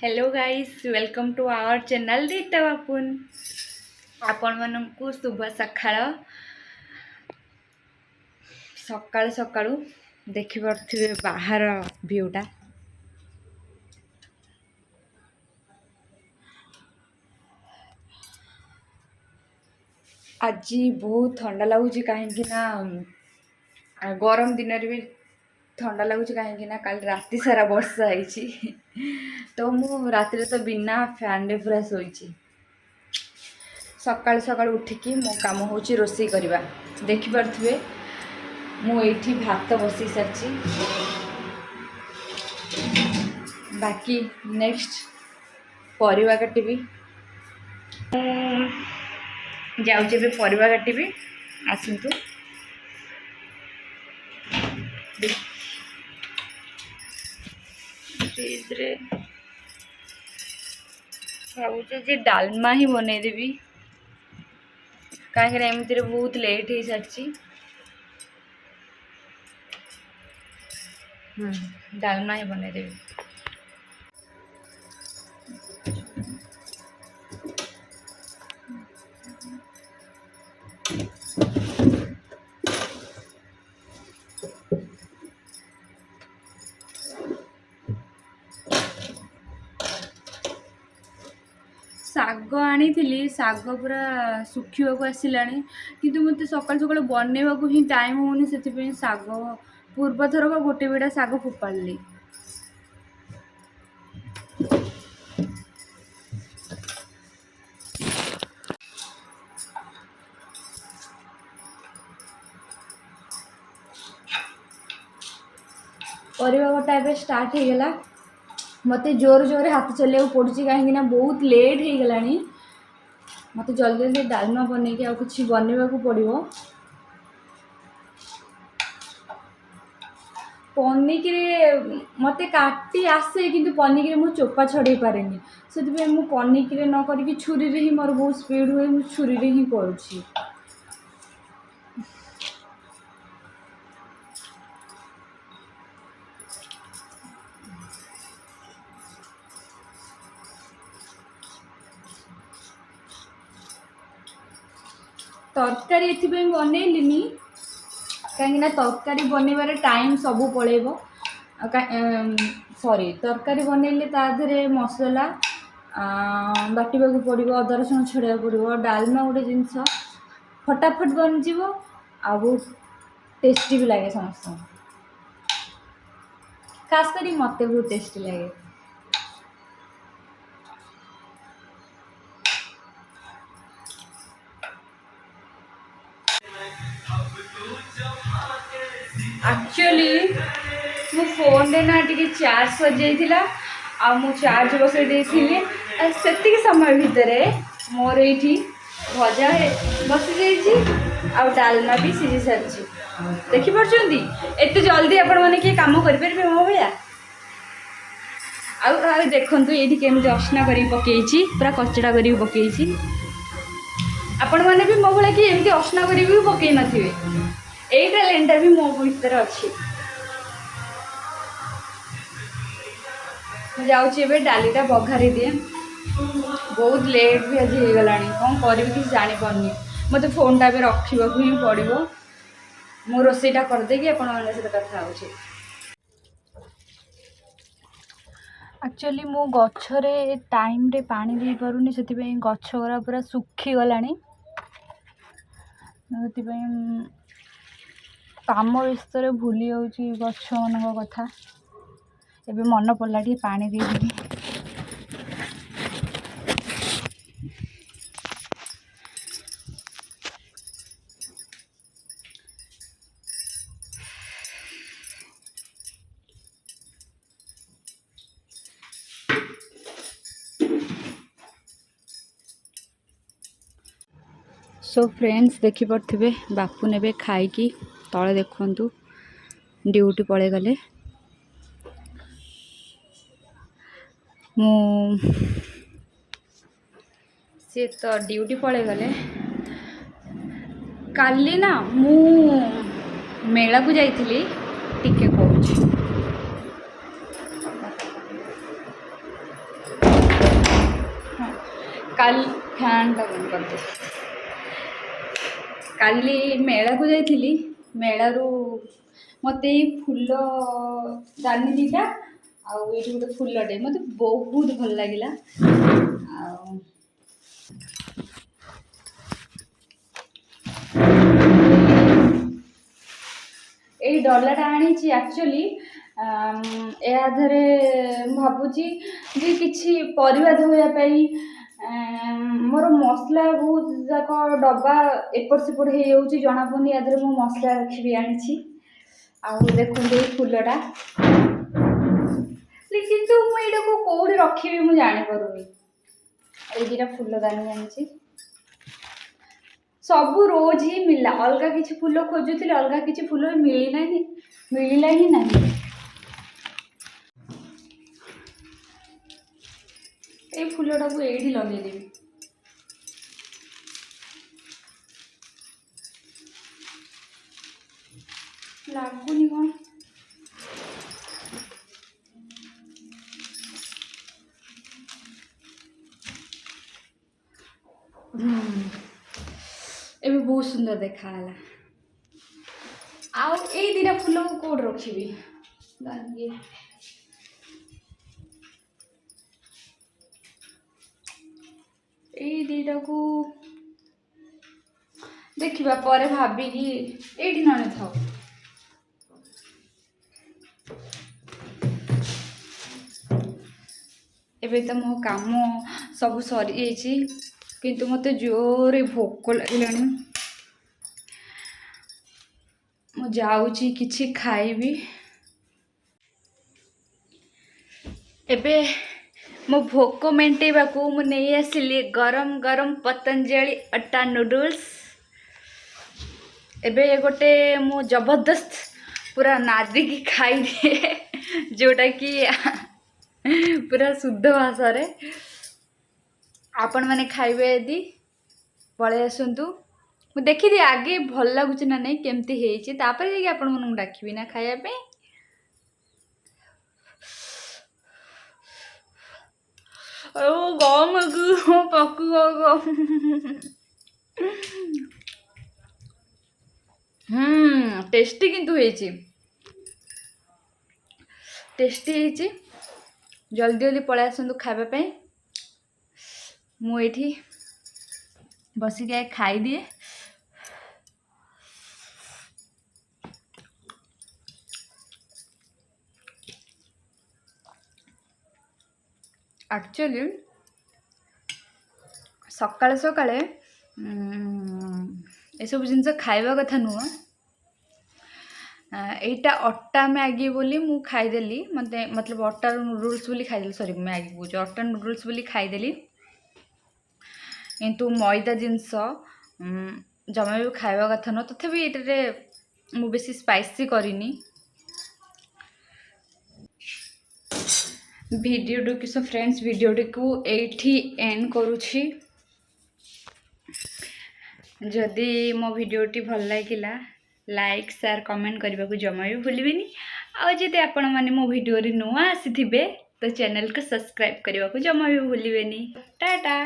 Hello guys, welcome to our channel Dita Bapun. आपण मानू शुभ सकाळ। सकाळु सकाळु देखि पारे बाहर व्यूटा। आज बहुत ठंडा लगुच कहीं गरम दिन भी ठंडा लगुच कहीं कल राति सारा वर्षा है तो मु राति तो बिना फैन रे पूरा शोची। सकाल सकाल उठिकी मो काम हूँ रोषे करवा। देखिपे मुझे भात बसई सारी। बाकी नेक्स्ट परिवा काटिबी। जाऊँ परिवा काटिबी। आसतु भावुचे डालमा ही बनईदेवी कहीं एमती बहुत लेट हो सारी। डालमा ही बनईदेवी। शाग आनी शाग पूरा सुखा आसला किंतु मत सकाल सकाल बनवाक ही टाइम होनी से शाग पूर्व थरक गोटे बिड़ा शाग फोपाड़ी। परिवा गोटा एवं स्टार्ट हो गला। मत जोर जोर हाथ चलिया पड़ी कहीं बहुत लेट हो गला। मत जल्दी जल्दी डालमा बनई कि कुछ बनवाक पड़ो। पनिकी मत काटी आसे कि पनिकी मु चोपा छड़े पारे से पनिकी न करी छुरी ही मोर बहुत स्पीड हुए छुरी ही करुँची। तरकारी एथि बनइलिनी कहीं तरकारी बनइबार टाइम सबू पलैब। सॉरी तरकारी बनइले ताधे मसला बाटा पड़ो, अदा रसुण छड़ाक पड़ो। डालमा गोटे जिनस फटाफट बनजी आ बहुत टेस्टी भी लगे समस्त। खास कर मत बहुत टेस्टी लगे। एक्चुअली मो फोन रे ना टिके चार्ज सर जाइथिला आ मु चार्ज बसई देइथिली। सेतिक समय भितर मोर एठी भजा बसी जाइछि आ डालमा भी सिझी सारिछि। देखि परछंती एते जल्दी आपण माने के काम करि परबे मो भलिया। आ देखंतु एठी केमि असना करी पकेइछि, पूरा कचड़ा करी पकेइछि। आपण माने भी मो भलिया कि एमति असना करी भी पकेइ नथिबे। यही टैलेंट भी मो भीतर अच्छी। मुझे डालीटा बघारी दिए। बहुत लेट भी आज हो गला कौन करी कि जानी पारनी। मत फोनटा भी रखा ही पड़ो। मो रोसईटा करदेगी आप कथा हो। एक्चुअली मो गछरे टाइम रे पानी दे पारुनी से गछ गुरा पूरा सुखी गला। काम व्यस्त भूली जाऊँगी गछ मान कथा। एबे मन पड़ा टे पानी देदेवी। सो फ्रेंड्स देखि पारे बापू ने खाई तले देखु ड्यूटी पड़े गले। सी तो ड्यूटी पड़े गले। काली ना मु मेला को जाइथिली टिके कहूँ। काली फैनटा बंद करदे काली मेला को जाइथिली मेलारू मते फूल दानी दीटा आउ ये गोटे फूलटे मत बहुत भल लगिला ये डलाटा आनी एक्चुअली या धरे भावुची जे किछि परिवा धोयापाई मोर मसला बहुत जाक डब्बा एपट सेपट हो जाऊँगी जना पड़ुनी या मो मसला रखी आनी देखते फूलटा लेकिन मुझे कौटी रखी मुझे जानीपारूनी ये दुटा फूलदानी आनी सब रोज ही मिलला अलग किसी फूल खोजुली अलग किसी फूल मिलला ही नहीं ये फूलटा को ये लगेदेवी लगुनि कौन एबे बहुत सुंदर देखा आउ ये दुटा फूल को कौट रखी दुटा को देखा पर भाविकी ये नने था एबे तो मो काम सब सरी किंतु मते जोरे भोक लगिलानी मु जाऊची किछि खाइबी एबे मो भोक मेंटेबाकू मु नहीं आसिली गरम गरम पतंजलि अट्टा नूडल्स एबे गोटे मु जबरदस्त पूरा नादिकी खाई दिए जोटा कि पूरा शुद्ध भाषा रे आपण मैंने खाइबे यदि पळे आसंतु मु देखी दी आगे भल लगुच ना नहीं केमती हेची तापर जे आपण मन डाकिबी ना खाया पे ओ गम गु पकु गो टेस्टी किंतु हेची टेस्टी हेची जल्दी जल्दी पळे आसंतु खाइबा पे मुझे बसिक खाई दिए एक्चुअली सकाळे सकाळे ये सब जिनस खाइबा कथा नुह एटा अट्टा मैगी बोली मु खाईदेली मते मतलब अट्टा नूडल्स बोली खाईदेली सॉरी मैगी बुझ अट्टा नूडल्स बोली खाईदेली किंतु मैदा जिनस जमा भी खाइबा कथा न तथापि ये मु बेसी स्पाइसी करिनी वीडियो कि सो फ्रेंड्स वीडियो को एठी एंड करुछि जदि मो वीडियोटी भल लागिला लाइक शेयर कमेंट करने को जमा भी भूलिबेनी आदि आपण मैंने मो वीडियो नुआ आसी तो चैनल को सब्सक्राइब करने को जमा भी भूलिबेनी टाटा।